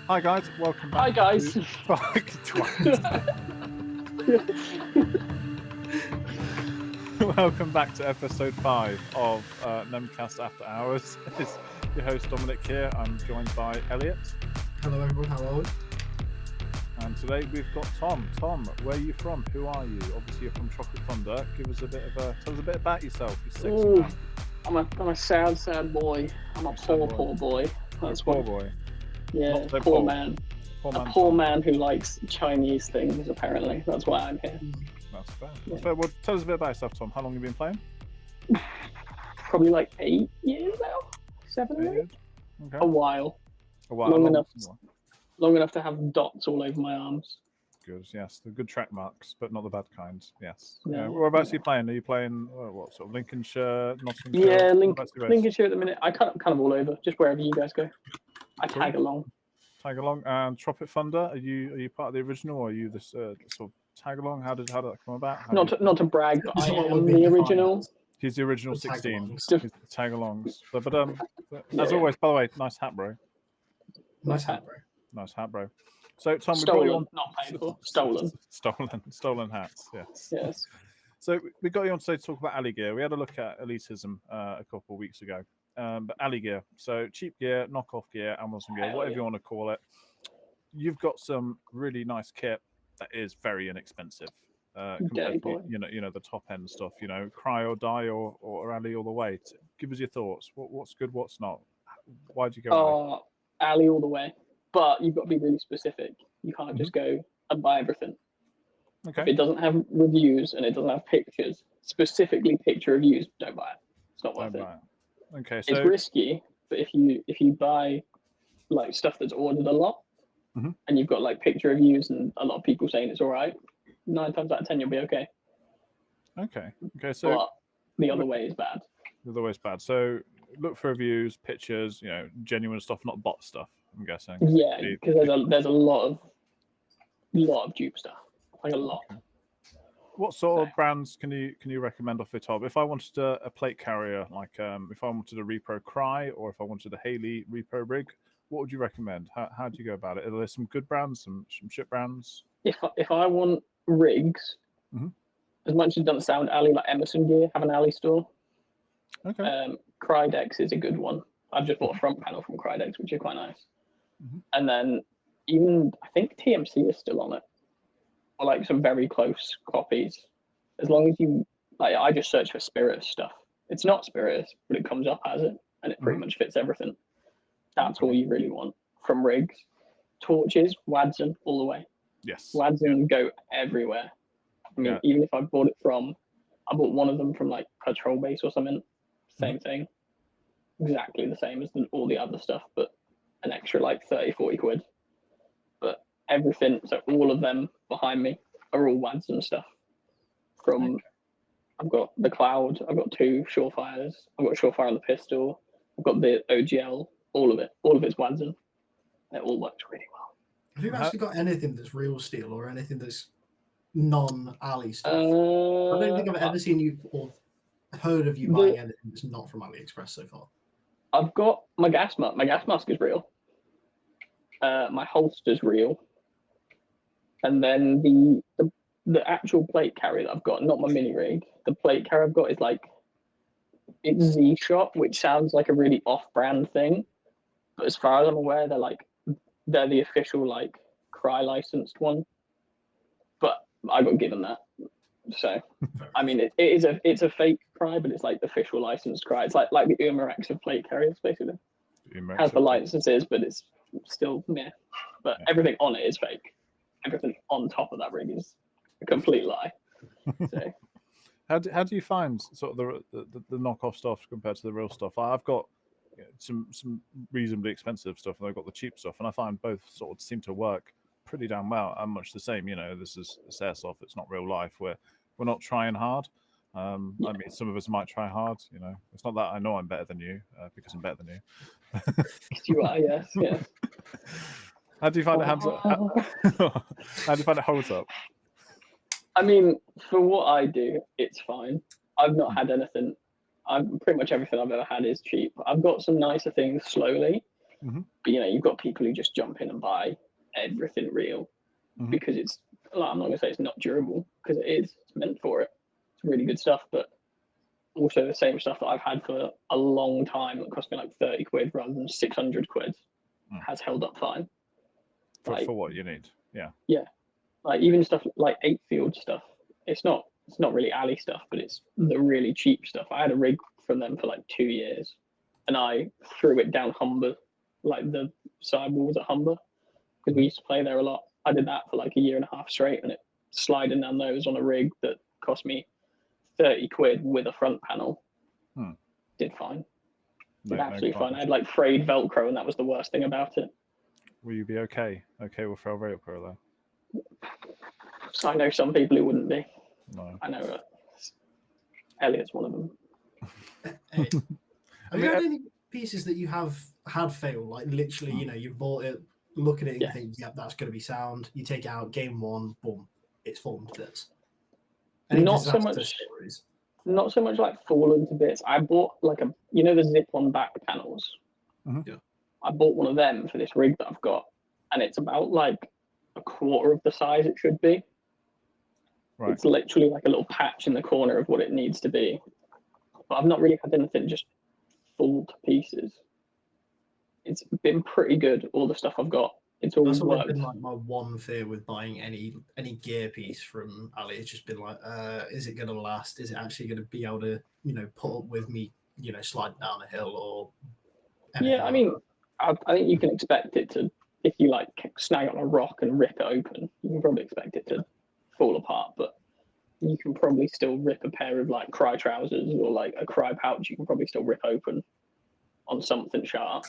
Hi guys, welcome back. Hi guys. Welcome back to episode 5 of Nemcast After Hours. It's your host Dominic here. I'm joined by Elliot. Hello everyone, how are we? And today we've got Tom. Tom, where are you from? Who are you? Obviously you're from Tropoic Thunder. Tell us a bit about yourself. You're 6 Ooh, I'm a sad boy. I'm a poor boy. That's poor boy. Yeah, so poor man. A poor man who likes Chinese things, apparently. That's why I'm here. That's fair. That's fair. Well, tell us a bit about yourself, Tom. How long have you been playing? Probably like 8 years now? 7 maybe? Okay. A while. Long enough to have dots all over my arms. Good, yes. The good track marks, but not the bad kind. Yes. No, whereabouts are you playing? Are you playing what sort of Lincolnshire, Nottinghamshire? Yeah, Lincolnshire at the minute. I kind of all over, just wherever you guys go. I tag along. Tag along. And Tropoic Thunder, are you part of the original, or are you this sort of tag along? How did that come about? Not to brag, but I am the original. He's the original 16. He's the tag alongs. But as always, by the way, nice hat, bro. Nice hat, bro. Nice hat, bro. So Tom, stolen, not paid for. Stolen hats. Yes. Yes. So we got you on today to talk about alley gear. We had a look at elitism a couple of weeks ago, but alley gear. So cheap gear, knockoff gear, Amazon gear, whatever you want to call it. You've got some really nice kit that is very inexpensive compared to the top end stuff. Cry or die or alley all the way. Give us your thoughts. What's good? What's not? Why'd you go? Alley all the way. But you've got to be really specific. You can't just go and buy everything. Okay. If it doesn't have reviews and it doesn't have pictures, specifically picture reviews, don't buy it. It's not worth it. Okay, so it's risky, but if you buy like stuff that's ordered a lot, and you've got like picture reviews and a lot of people saying it's all right, 9 times out of 10 you'll be okay. Okay. So but the other way is bad. The other way is bad. So look for reviews, pictures, genuine stuff, not bot stuff. I'm guessing. Yeah, because there's a lot of dupe stuff, like a lot. Okay. What sort of brands can you recommend off the top? If I wanted a plate carrier, like if I wanted a Repro Cry or if I wanted a Haley Repro rig, what would you recommend? How do you go about it? Are there some good brands, some shit brands? If I want rigs, as much as it doesn't sound alley, like Emerson Gear have an alley store. Okay. Crydex is a good one. I've just bought a front panel from Crydex, which is quite nice. And then even I think TMC is still on it, or like some very close copies. As long as you I just search for Spiritus stuff. It's not Spiritus, but it comes up as it, and it pretty much fits everything. That's all you really want from rigs. Torches, Wadson, all the way. Yes. Wadson go everywhere. I mean, even if I bought one of them from like Patrol Base or something. Same thing. Exactly the same as all the other stuff, but an extra like 30-40 quid. But everything, so all of them behind me are all Wadson stuff. I've got the Cloud, I've got 2 Surefires, I've got Surefire on the pistol, I've got the OGL, all of it's Wadson. It all works really well. Have you actually got anything that's real steel or anything that's non-alley stuff? I don't think I've ever seen you or heard of you buying anything that's not from AliExpress so far. I've got my gas mask. My gas mask is real. My holster's real. And then the actual plate carrier that I've got, not my mini rig, the plate carrier I've got is like, it's Z-Shot, which sounds like a really off-brand thing. But as far as I'm aware, they're the official like Cry licensed one. But I got given that. So I mean it's a fake Cry, but it's like the official licensed Cry. It's like the Umarex of plate carriers basically. Has the licenses, but it's still But everything on it is fake. Everything on top of that rig is a complete lie. So how do you find sort of the knockoff stuff compared to the real stuff? I've got some reasonably expensive stuff, and I've got the cheap stuff, and I find both sort of seem to work pretty damn well. I'm much the same. This is airsoft. It's not real life. We're not trying hard. I mean, some of us might try hard. It's not that I know I'm better than you because I'm better than you. You are, yes. How do you find it holds up? How do you find it holds up? I mean, for what I do, it's fine. I've not had anything. Pretty much everything I've ever had is cheap. I've got some nicer things slowly, Mhm. But you've got people who just jump in and buy everything real Mhm. because it's. Like, I'm not gonna say it's not durable because it is. It's meant for it. It's really good stuff, but also the same stuff that I've had for a long time that cost me like 30 quid rather than 600 quid has held up fine. For what you need. Yeah. Yeah. Like even stuff like 8-field stuff. It's not really alley stuff, but it's the really cheap stuff. I had a rig from them for like 2 years and I threw it down Humber, like the sidewalls at Humber, because we used to play there a lot. I did that for like a year and a half straight and it sliding down those on a rig that cost me 30 quid with a front panel. Did fine. Did absolutely fine. I had like frayed Velcro and that was the worst thing about it. Will you be okay with frayed Velcro though? So I know some people who wouldn't be. No. I know Elliot's one of them. Have you had any pieces that you have had fail? Like literally, you've bought it, look at it, and you think, "Yep, that's going to be sound." You take it out, game one, boom, it's fallen to bits. Not so much like fallen to bits. I bought like the zip-on back panels. Mm-hmm. Yeah. I bought one of them for this rig that I've got, and it's about like a quarter of the size it should be. Right. It's literally like a little patch in the corner of what it needs to be. But I've not really had anything just fall to pieces. It's been pretty good, all the stuff I've got. It's always worked. Been like my one fear with buying any gear piece from Ali. It's just been like, is it going to last? Is it actually going to be able to, put up with me, sliding down a hill or anything? Yeah, I mean, I think you can expect it to, if you like snag on a rock and rip it open, you can probably expect it to fall apart, but you can probably still rip a pair of like cry trousers or like a cry pouch. You can probably still rip open on something sharp.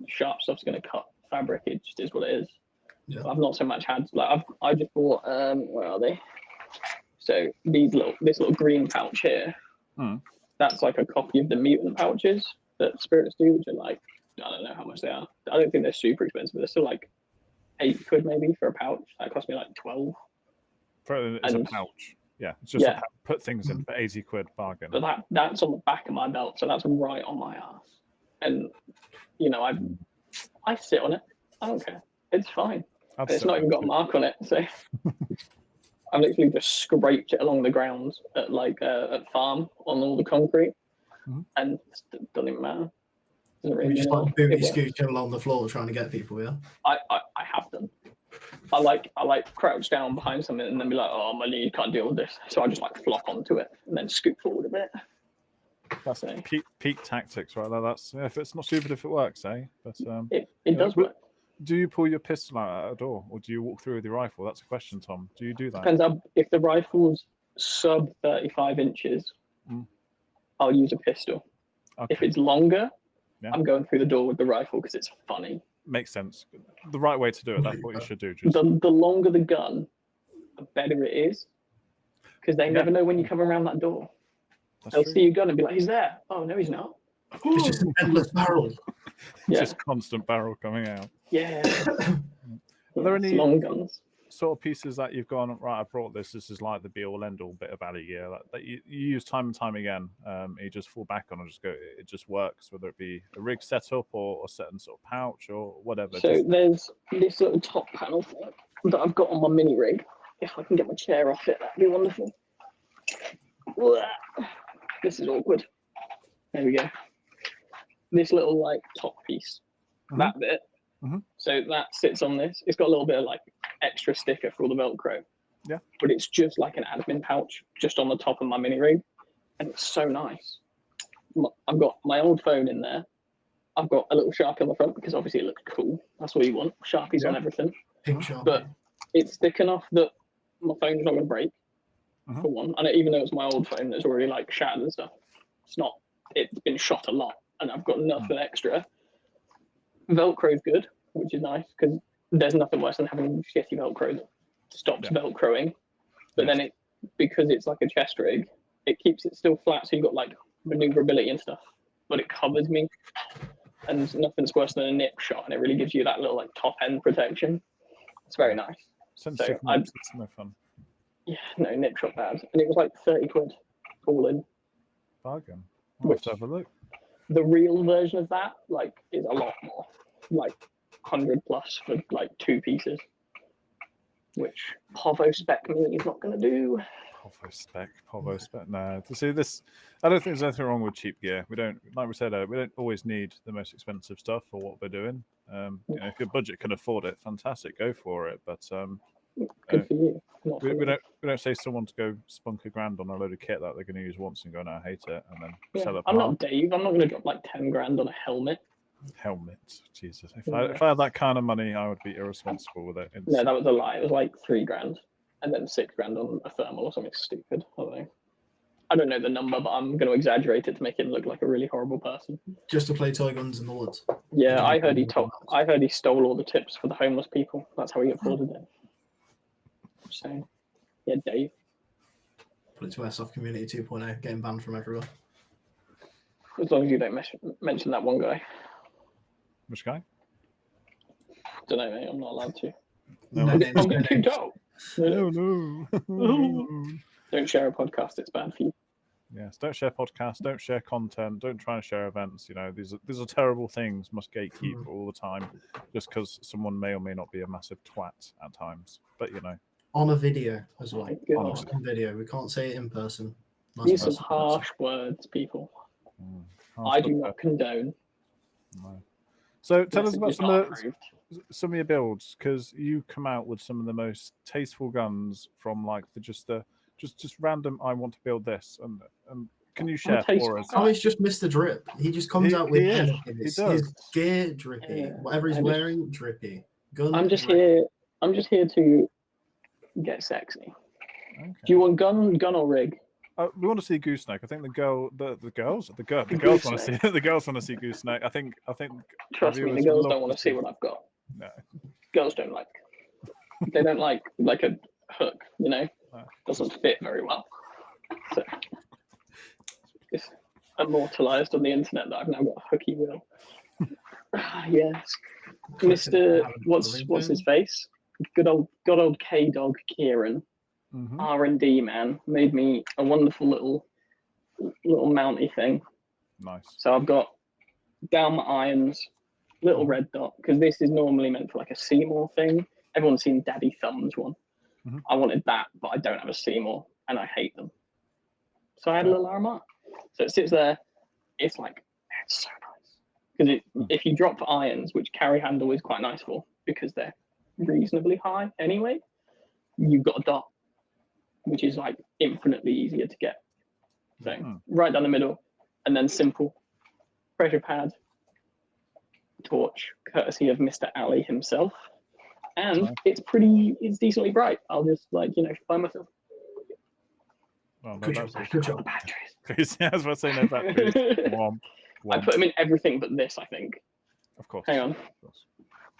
Sharp stuff's going to cut fabric. It just is what it is. Yeah. I've not so much had like I just bought where are they? So this little green pouch here. That's like a copy of the mutant pouches that Spirits do, which are like, I don't know how much they are. I don't think they're super expensive, but they're still like 8 quid maybe for a pouch. That cost me like 12. It's a pouch. Yeah, it's just a pouch. Put things in for 80 quid bargain. But that's on the back of my belt, so that's right on my ass. And I sit on it. I don't care. It's fine. It's not even got a mark on it, so I've literally just scraped it along the ground at farm on all the concrete, and it doesn't even matter. You just like booty scooching along the floor trying to get people, yeah? I have done. I like crouch down behind something and then be like, oh, my knee can't deal with this, so I just like flop onto it and then scoot forward a bit. That's peak tactics, right there. That's if it's not stupid if it works, eh? But it does work. Do you pull your pistol out at a door, or do you walk through with your rifle? That's a question, Tom. Do you do that? Depends. If the rifle's sub 35 inches, I'll use a pistol. Okay. If it's longer, I'm going through the door with the rifle because it's funny. Makes sense. The right way to do it. That's what you should do. The longer the gun, the better it is, because they never know when you come around that door. They'll see your gun and be like, "He's there." Oh no, he's not. It's just an endless barrel. Just constant barrel coming out. Yeah. Are there any long guns sort of pieces that you've gone, right, I brought this is like the be all end all bit of alley gear that you use time and time again, you just fall back on and just go, it just works, whether it be a rig setup or a certain sort of pouch or whatever? So there's this little top panel thing that I've got on my mini rig. If I can get my chair off it, that'd be wonderful. This is awkward. There we go. This little like top piece, that bit. So that sits on this. It's got a little bit of like extra sticker for all the Velcro. Yeah. But it's just like an admin pouch just on the top of my mini rig. And it's so nice. I've got my old phone in there. I've got a little Sharpie on the front because obviously it looks cool. That's what you want. Sharpies on everything. Pink Sharpie. But it's thick enough that my phone's not going to break, for one. And even though it's my old phone that's already like shattered and stuff, it's been shot a lot and I've got nothing extra. Velcro's good, which is nice because there's nothing worse than having shitty Velcro that stops Velcroing. But then because it's like a chest rig, it keeps it still flat, so you've got like maneuverability and stuff, but it covers me. And nothing's worse than a nip shot, and it really gives you that little like top end protection. It's very nice. Sensitive nips, it's no fun. Yeah, no, nip shot bad. And it was like 30 quid all in. Bargain. I'll have to have a look. The real version of that, like, is a lot more, like 100 plus for like 2 pieces, which Povo spec me is not going to do. Povo spec. No, to see this, I don't think there's anything wrong with cheap gear. We don't, like we said, we don't always need the most expensive stuff for what we're doing. You know, if your budget can afford it, fantastic, go for it. But Good for you. we don't say someone to go spunk $1,000 on a load of kit that they're going to use once and go, no, I hate it, and then sell it. I'm not Dave. I'm not going to drop like 10 grand on a helmet. Jesus! If I had that kind of money, I would be irresponsible with it. No, that was a lie. It was like 3 grand, and then 6 grand on a thermal or something stupid. I don't know the number, but I'm going to exaggerate it to make it look like a really horrible person. Just to play toy guns in the woods. Yeah, I heard he stole all the tips for the homeless people. That's how he afforded it. So, yeah, Dave. Put it to Airsoft Community 2.0, getting banned from everywhere. As long as you don't mention that one guy. Which guy? Don't know, mate. I'm not allowed to. No I'm names, no getting kicked names. out. No. Don't share a podcast. It's bad for you. Yes, don't share podcasts, don't share content, don't try and share events. You know, these are terrible things. Must gatekeep all the time, just because someone may or may not be a massive twat at times. But you know, On a video as well. Oh my God. Just on video. We can't say it in person. These are some harsh words, people. I do not condone. No. So tell us Message about is not some of your builds, because you come out with some of the most tasteful guns from like just random. I want to build this, and can you share for us? Oh, he's just Mr. Drip. He just comes out with anything. He His does. gear drippy. Whatever he's wearing, drippy. Gun. I'm just drippy. here to get sexy. Okay. Do you want gun or rig? We want to see gooseneck. I think the girls want to see the girls want to see gooseneck. I think. Trust me, the girls don't want to see what I've got. No. Girls don't like. They don't like a hook. You know, doesn't fit very well. So it's immortalized on the internet that I've now got a hooky wheel. Yes, Mr. What's his face? Good old K Dog Kieran. R&D man made me a wonderful little mounty thing. Nice. So I've got down my irons, little red dot, because this is normally meant for like a Seymour thing. Everyone's seen Daddy Thumbs one. I wanted that, but I don't have a Seymour and I hate them. So I had a little RMR. So it sits there. It's so nice. Because if you drop irons, which carry handle is quite nice for, because they're reasonably high anyway, you've got a dot, which is like infinitely easier to get. So right down the middle, and then simple pressure pad, torch, courtesy of Mr. Ali himself, and it's decently bright. I'll just buy myself. Well, no Good job. Batteries. Yeah, I was about to say no batteries. I put them in everything but this, I think. Of course. Hang on.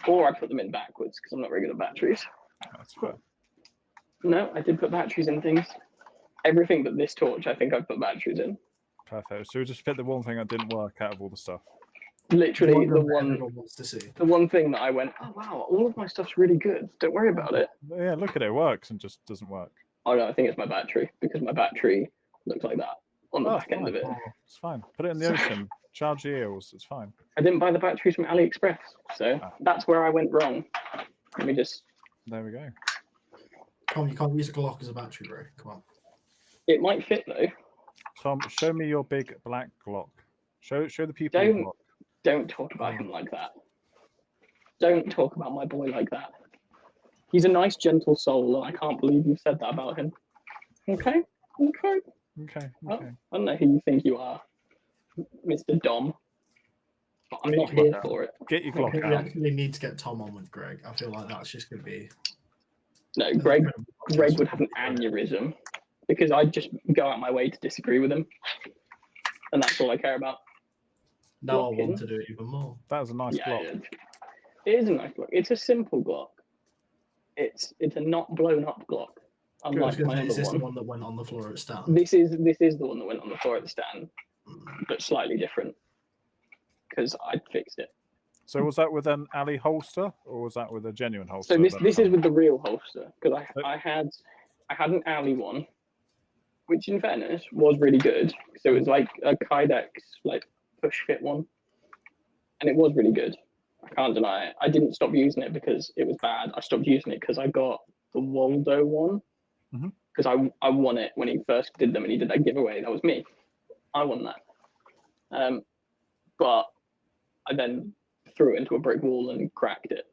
Or I put them in backwards because I'm not very good at batteries. That's fair. No, I did put batteries in things. Everything but this torch, I think I've put batteries in. Perfect. So we just picked the one thing that didn't work out of all the stuff. Literally the one thing that I went, oh wow, all of my stuff's really good. Don't worry about it. Yeah, look at it. It works and just doesn't work. Oh no, I think it's my battery, because my battery looks like that on the back end of it. It's fine. Put it in the ocean. Charge the eels. It's fine. I didn't buy the batteries from AliExpress, so that's where I went wrong. Let me just. There we go. Tom, you can't use a Glock as a battery, bro. Come on. It might fit though. Tom, show me your big black Glock. Show the people. Your Glock. Don't talk about him like that. Don't talk about my boy like that. He's a nice, gentle soul, and I can't believe you said that about him. Okay. Okay. I don't know who you think you are, Mr. Dom. But I'm not here for it. Get your Glock We out. actually need to get Tom on with Greg. I feel like that's just going to be. No, Greg would have an aneurysm because I'd just go out my way to disagree with him, and that's all I care about. Now I want to do it even more. That was a nice Glock. It is a nice Glock. It's a simple Glock. It's a not blown up Glock. Unlike my other Is this one. the one that went on the floor at stand? This is the one that went on the floor at the stand, but slightly different because I fixed it. So was that with an Ali holster, or was that with a genuine holster? So this is with the real holster, because I had an Ali one, which in fairness was really good. So it was like a Kydex like push fit one, and it was really good. I can't deny it. I didn't stop using it because it was bad. I stopped using it because I got the Waldo one because I won it when he first did them and he did that giveaway. That was me. I won that. But I then threw it into a brick wall and cracked it.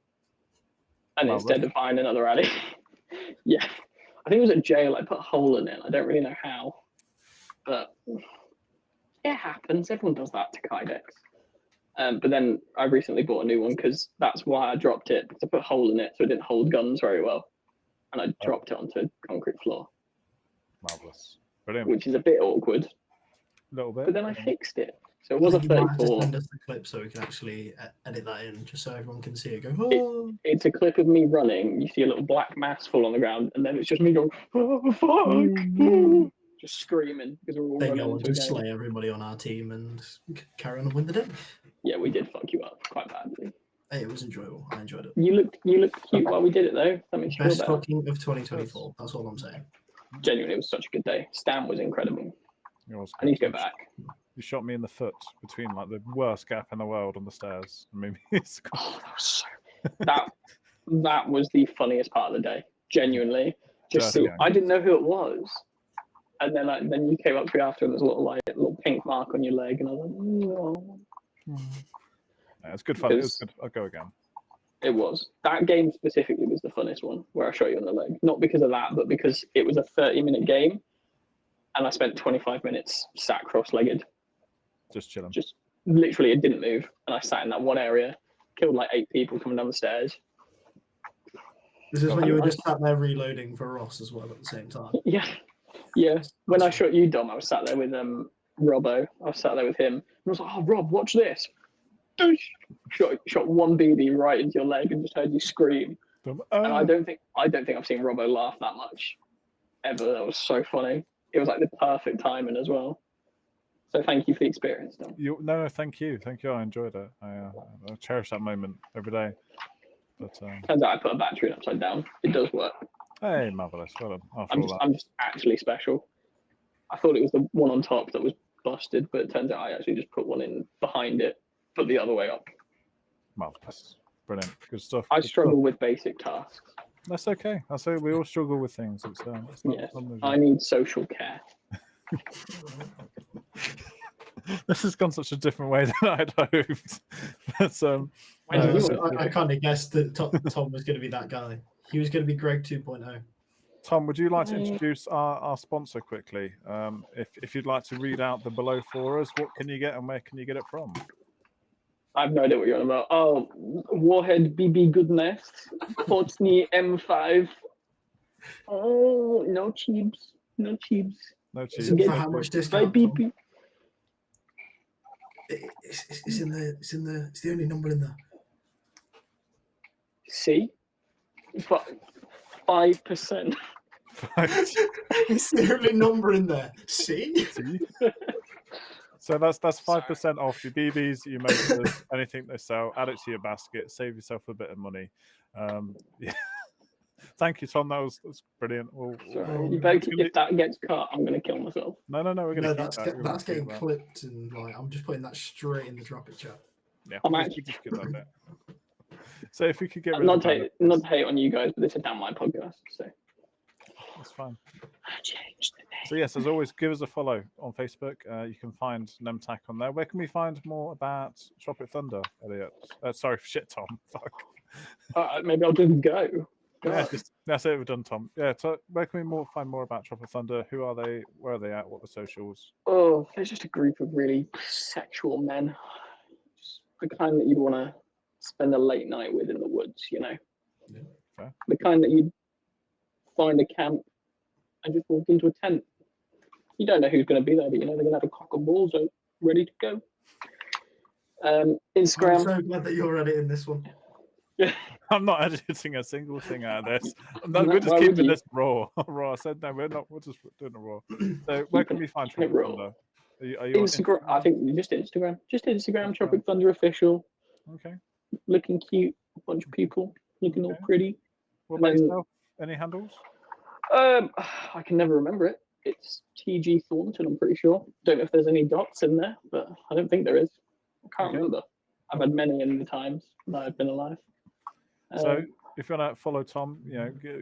And instead of buying another alley, yeah, I think it was at jail. I put a hole in it. I don't really know how, but it happens. Everyone does that to Kydex. But then I recently bought a new one because that's why I dropped it, because I put a hole in it so it didn't hold guns very well. And I dropped it onto a concrete floor. Marvellous. Brilliant. Which is a bit awkward. A little bit. But then I fixed it. So it was a 34. You might have to send us the clip so we can actually edit that in, just so everyone can see it go, oh. It's a clip of me running. You see a little black mass fall on the ground, and then it's just me going, oh, fuck. Just screaming because we're all Then running go on into a to game. slay everybody on our team and carry on and win the day. Yeah, we did fuck you up quite badly. Hey, it was enjoyable. I enjoyed it. You looked cute while we did it though. That makes you feel Best better. fucking of 2024. That's all I'm saying. Genuinely, it was such a good day. Stan was incredible. I need to go back. You shot me in the foot between like the worst gap in the world on the stairs. Maybe it's Oh, that was that was the funniest part of the day. Genuinely, just see, I didn't know who it was, and then you came up to me after, and there's a little pink mark on your leg, and I was like, no. Yeah, it's good fun. It was good. I'll go again. It was. That game specifically was the funnest one, where I shot you on the leg. Not because of that, but because it was a 30-minute game, and I spent 25 minutes sat cross-legged. Just chilling. Just literally, it didn't move, and I sat in that one area, killed like 8 people coming down the stairs. This is when you were just sat there reloading for Ross as well at the same time. Yeah, yeah. When I shot you, Dom, I was sat there with Robbo. I was sat there with him, and I was like, "Oh, Rob, watch this!" Shot one BB right into your leg, and just heard you scream. And I don't think I've seen Robbo laugh that much ever. That was so funny. It was like the perfect timing as well. So thank you for the experience, Dom. No, thank you. I enjoyed it. I cherish that moment every day. But turns out I put a battery in upside down. It does work. Hey, marvelous. Well done. I'm just actually special. I thought it was the one on top that was busted, but it turns out I actually just put one in behind it, put the other way up. Marvelous. Brilliant. Good stuff. I struggle with basic tasks. That's okay. I say we all struggle with things. It's not I need social care. This has gone such a different way than I'd hoped. But, I kind of guessed that Tom was going to be that guy. He was going to be Greg 2.0. Tom, would you like to introduce our sponsor quickly? If you'd like to read out the below for us, what can you get and where can you get it from? I have no idea what you're on about. Oh, Warhead BB Goodness, Portsney M5. Oh, no cheaps. No cheaps. No cheaps. For how much discount? BP. It's the only number in there. C? 5%. It's the only number in there. See? So that's 5% off your BBs, your motors, anything they sell. Add it to your basket. Save yourself a bit of money. Yeah. Thank you, Tom. That was brilliant. If that gets cut, I'm going to kill myself. No. We're going to that's getting clipped, and like I'm just putting that straight in the drop it chat. Yeah, just get that bit. So if we could get not to hate on you guys, but this is down my podcast, so that's fine. I changed the name. So yes, as always, give us a follow on Facebook. You can find Nemtac on there. Where can we find more about Tropoic Thunder, Elliot? Sorry, shit, Tom. Fuck. Maybe I'll just go. Yeah, that's it. We're done, Tom. Yeah. So where can we find more about Tropoic Thunder? Who are they? Where are they at? What are the socials? Oh, they're just a group of really sexual men. Just the kind that you'd want to spend a late night with in the woods, you know. Yeah, fair. The kind that you'd find a camp and just walk into a tent. You don't know who's going to be there, but you know they're going to have a cock and balls ready to go. Instagram. I'm so glad that you're editing this one. Yeah. I'm not editing a single thing out of this. We're just keeping this raw. I said no, we're not. We're just doing it raw. So where can we find Tropoic Thunder? Are you Instagram? I think just Instagram. Just Instagram. Tropoic Thunder official. Okay. Looking cute. A bunch of people looking all pretty. What about yourself? Any handles? I can never remember it. It's TG Thornton. I'm pretty sure. Don't know if there's any dots in there, but I don't think there is. can't remember. I've had many in the times that I've been alive. So if you want to follow Tom,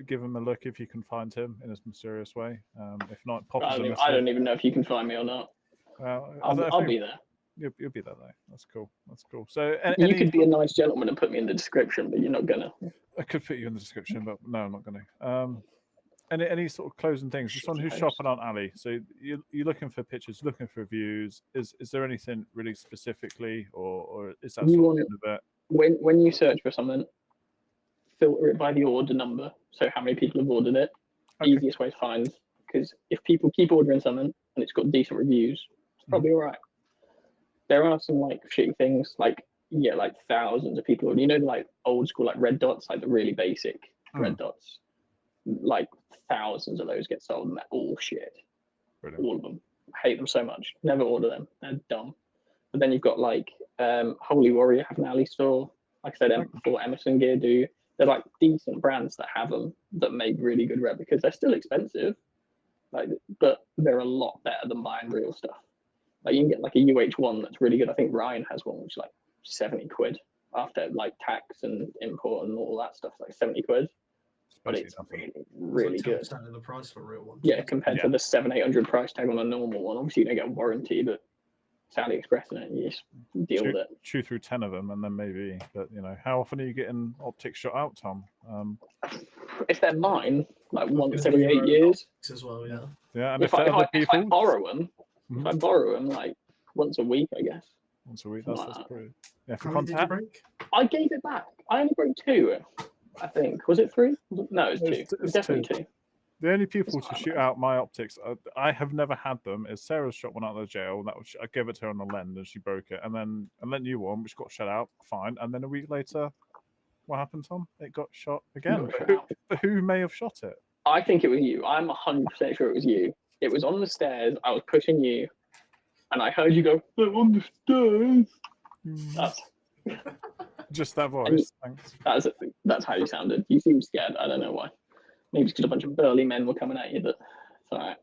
give him a look if you can find him in his mysterious way. If not, pop us a message. I don't even know if you can find me or not. Well, I'll be there. You'll be there though. That's cool. So you could be a nice gentleman and put me in the description, but you're not gonna. I could put you in the description, but no, I'm not going to. Any sort of closing things? Just someone who's shopping on Ali. So you're looking for pictures, looking for reviews. Is there anything really specifically, or is that sort of it? When you search for something, filter it by the order number. So how many people have ordered it? Okay. Easiest way to find, because if people keep ordering something and it's got decent reviews, it's probably all right. There are some like shitty things, like thousands of people. Like old school, like red dots, like the really basic red dots. Like thousands of those get sold, and they're all shit. Brilliant. All of them. I hate them so much. Never order them. They're dumb. But then you've got like Holy Warrior have an Ali store. Like I said, before Emerson Gear do. They're like decent brands that have them that make really good replicas. They're still expensive, but they're a lot better than buying real stuff. Like you can get like a UH1 that's really good. I think Ryan has one which is like 70 quid after like tax and import and all that stuff. Like 70 quid. But it's really good. Of the price for a real one. Yeah, compared to the 700-800 price tag on a normal one. Obviously, you don't get a warranty, but it's AliExpress in it. You just deal with it. Chew through 10 of them, and then maybe. But how often are you getting optics shot out, Tom? If they're mine, like once every 8 years. As well, yeah. Yeah, and if I borrow them, like once a week, I guess. Once a week, that's pretty. Yeah, for How many did you break? I gave it back. I only broke 2. I think. Was it 3? No, it was 2. It was definitely 2. The only people to shoot out my optics, I have never had them, is Sarah's shot one out of the jail. I gave it to her on the lens and she broke it. And then you one, which got shut out, fine. And then a week later, what happened, Tom? It got shot again. Who may have shot it? I think it was you. I'm 100% sure it was you. It was on the stairs. I was pushing you. And I heard you go, "They're on the stairs." That's... Just that voice. Thanks. That's how you sounded. You seemed scared. I don't know why. Maybe it's because a bunch of burly men were coming at you, but it's all right.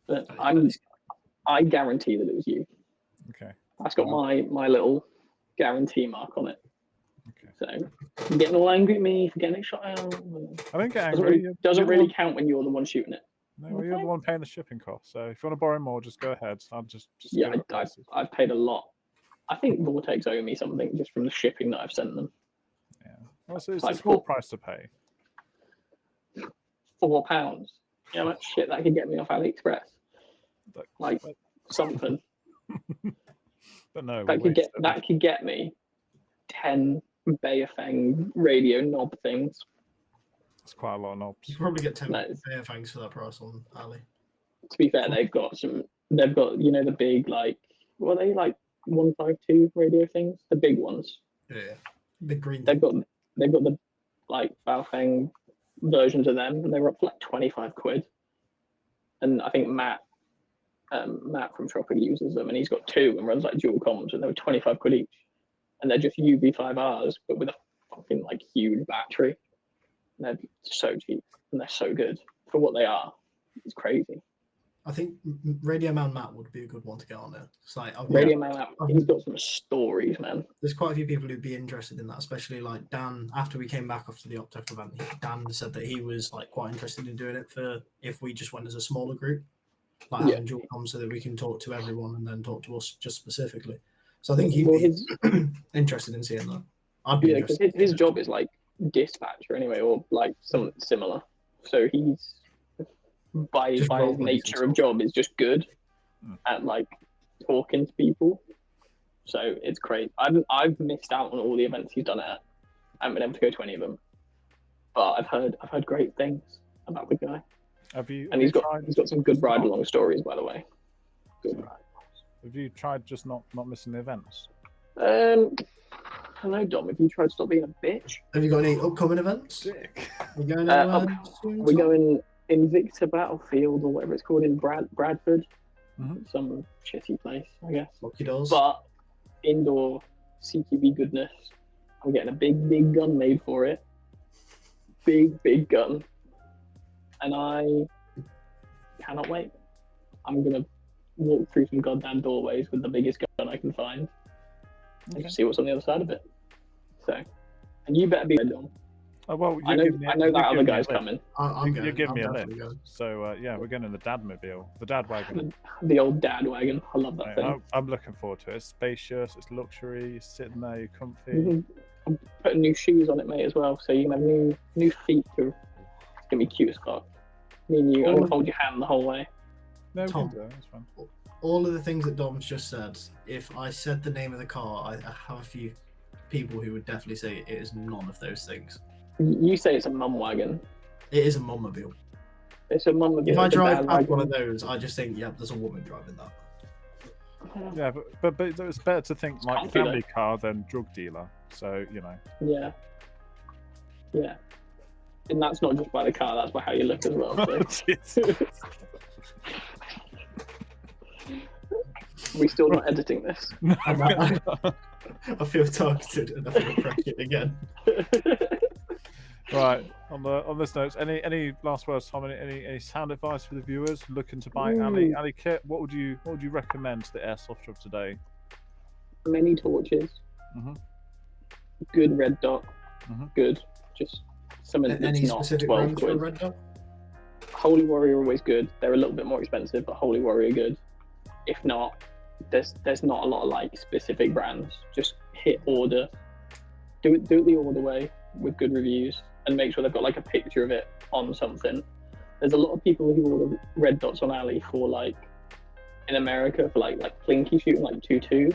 But I guarantee that it was you. Okay. That's got my little guarantee mark on it. Okay. So you're getting all angry at me for getting it shot out. I don't get angry. Doesn't really count when you're the one shooting it. No, you're the one paying the shipping cost. So if you want to borrow more, just go ahead. I'll just I've paid a lot. I think Vortex owe me something just from the shipping that I've sent them. Yeah. Well, so it's like a small price to pay. £4. You know how much shit that could get me off AliExpress? Like something. But no, that could get me 10 Bayafang radio knob things. That's quite a lot of knobs. You probably get 10 Bayafangs for that price on Ali. To be fair, they've got the big what are they 152 radio things, the big ones. Yeah, big green. They've got the Baofeng versions of them, and they were up for 25 quid. And I think Matt from Tropoic uses them, and he's got 2 and runs dual comms, and they were 25 quid each. And they're just UV5Rs, but with a fucking huge battery. And they're so cheap, and they're so good for what they are. It's crazy. I think Radio Man Matt would be a good one to get on there. It's Radio Man Matt, he's got some stories, man. There's quite a few people who'd be interested in that, especially Dan. After we came back after the Optec event, Dan said that he was quite interested in doing it for if we just went as a smaller group, having dual comms so that we can talk to everyone and then talk to us just specifically. So I think he'd be interested in seeing that. I'd be interested. His job is dispatcher anyway, or something similar. So he's by his nature of job is just good at talking to people. So it's great. I've missed out on all the events he's done at. I haven't been able to go to any of them, but I've heard great things about the guy. He's got some good ride along stories, by the way. Good ride. Have you tried just not missing the events? Hello, Dom. Have you tried to stop being a bitch? Have you got any upcoming events? Dick. We're going we're going Invicta Battlefield or whatever it's called in Bradford. Some shitty place, I guess. Lucky doors. But indoor CQB goodness. I'm getting a big gun made for it. Big gun. And I cannot wait. I'm going to walk through some goddamn doorways with the biggest gun I can find. and just see what's on the other side of it. So, and you better be ready, Dom. Oh well, I know that other guy's coming. I'm You give me a lift. definitely going. So yeah, we're going in the Dadmobile, the Dad wagon. The old dad wagon. I love that thing. I'm looking forward to it. It's spacious, it's luxury. You're sitting there, you're comfy. I'm putting new shoes on it, mate, as well. So you can have new feet too. It's gonna be cute as fuck. Me and you, I'm gonna hold your hand the whole way. No, we Tom. can do it. It's fine. All of the things that Dom's just said, if I said the name of the car, I have a few people who would definitely say it is none of those things. You say it's a mum wagon. It is a mummobile. It's a mummobile. If I it's a drive dad past wagon. one of those, I just think, yep, there's a woman driving that. Yeah, but it's better to think like comfy, family car than drug dealer. So you know. Yeah. Yeah. And that's not just by the car, that's by how you look as well. So. We still not editing this. I feel targeted and I feel pressured again. Right. On this note, any last words, Tom? Any sound advice for the viewers looking to buy Ali kit? What would you recommend to the airsoft of today? Many torches. Good red dot. Good. Just something that's Any not specific 12 brands for a quid. red dot? Holy Warrior are always good. They're a little bit more expensive, but Holy Warrior are good. If not, there's not a lot of like specific brands. Just hit order. Do it the order way with good reviews, and make sure they've got like a picture of it on something. There's a lot of people who order red dots on Ali for like in America for like plinky shooting, like 2.2s,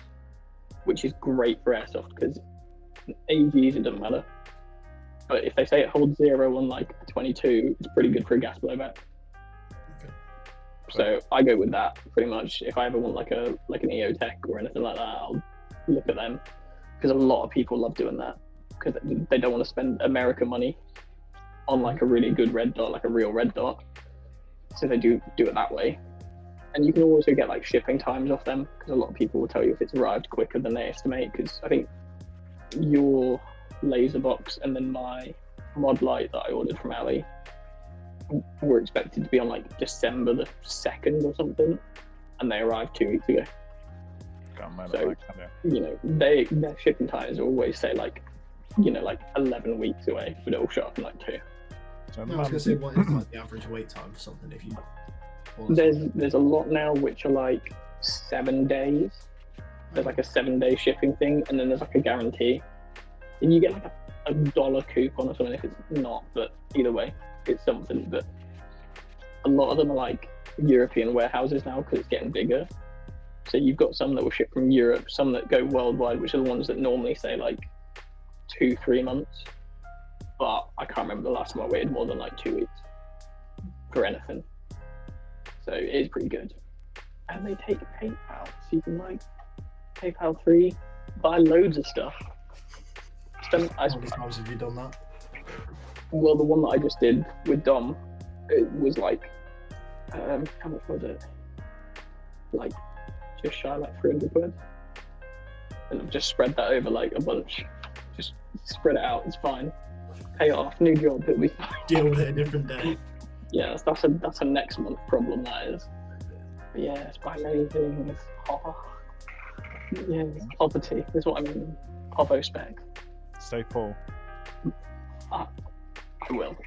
which is great for airsoft because AGs it doesn't matter. But if they say it holds 0 on like a 22, it's pretty good for a gas blowback. Okay. So I go with that pretty much. If I ever want like an EOTech or anything like that, I'll look at them because a lot of people love doing that because they don't want to spend American money on like a really good red dot, like a real red dot. So they do it that way. And you can also get like shipping times off them because a lot of people will tell you if it's arrived quicker than they estimate. Because I think your laser box and then my mod light that I ordered from Ali were expected to be on like December the 2nd or something, and they arrived 2 weeks ago. So you know their shipping times always say like 11 weeks away, but it'll show up in like 2. So No, I was gonna say, what is like the average wait time for something if you? There's a lot now which are like 7 days. There's like a 7-day shipping thing, and then there's like a guarantee. And you get like a $1 coupon or something if it's not, but either way, it's something. But a lot of them are like European warehouses now because it's getting bigger. So you've got some that will ship from Europe, some that go worldwide, which are the ones that normally say like 2-3 months. But I can't remember the last time I waited more than like 2 weeks for anything. So it is pretty good. And they take PayPal, so you can like PayPal free, buy loads of stuff. How many times have you done that? Well, the one that I just did with Dom, it was like, how much was it? Like, just shy of like 300 quid. And I've just spread that over like a bunch. Just spread it out, it's fine. Pay it off, new job, it'll be fine. Deal with it a different day. Yeah, that's a next month problem, that is. But yeah, it's by many things. Oh. Yeah, poverty is what I mean. Povo spec. Stay poor. I will.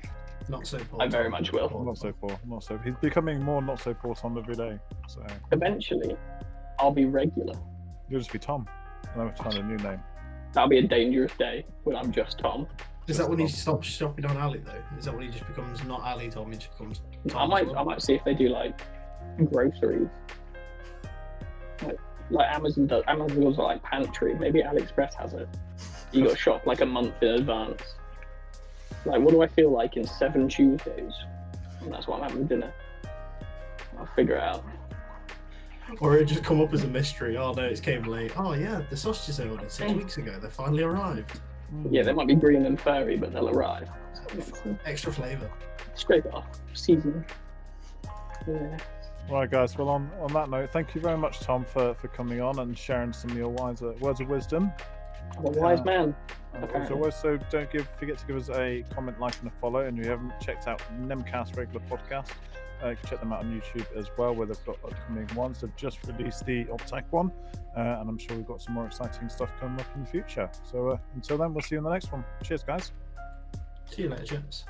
Not so poor. I very much will. Not so poor. Not so. He's becoming more not so poor Tom every day. So Eventually, I'll be regular. you'll just be Tom, and then we've found a new name. That'll be a dangerous day when I'm just Tom. Is that when he stops shopping on Ali though? Is that when he just becomes not Ali Tom? He just becomes Tom. I might see if they do like groceries. Like Amazon does. Amazon does like pantry. Maybe AliExpress has it. You got to shop like a month in advance. Like, what do I feel like in 7 Tuesdays? And that's what I'm having for dinner. I'll figure it out. Or it just come up as a mystery. Oh no, it came late. Oh yeah, the sausages I ordered 6 weeks ago. They finally arrived. Yeah, they might be green and furry, but they'll arrive. Extra flavour. Scrape it off. Season. Yeah. Right, guys. Well, on that note, thank you very much, Tom, for coming on and sharing some of your words of wisdom. I'm a wise man. And as Apparently. always, so don't forget to give us a comment, like, and a follow. And if you haven't checked out Nemcast regular podcast, you can check them out on YouTube as well, where they've got upcoming ones. They've just released the Optech one, and I'm sure we've got some more exciting stuff coming up in the future. So until then, we'll see you in the next one. Cheers, guys. See you later, gents.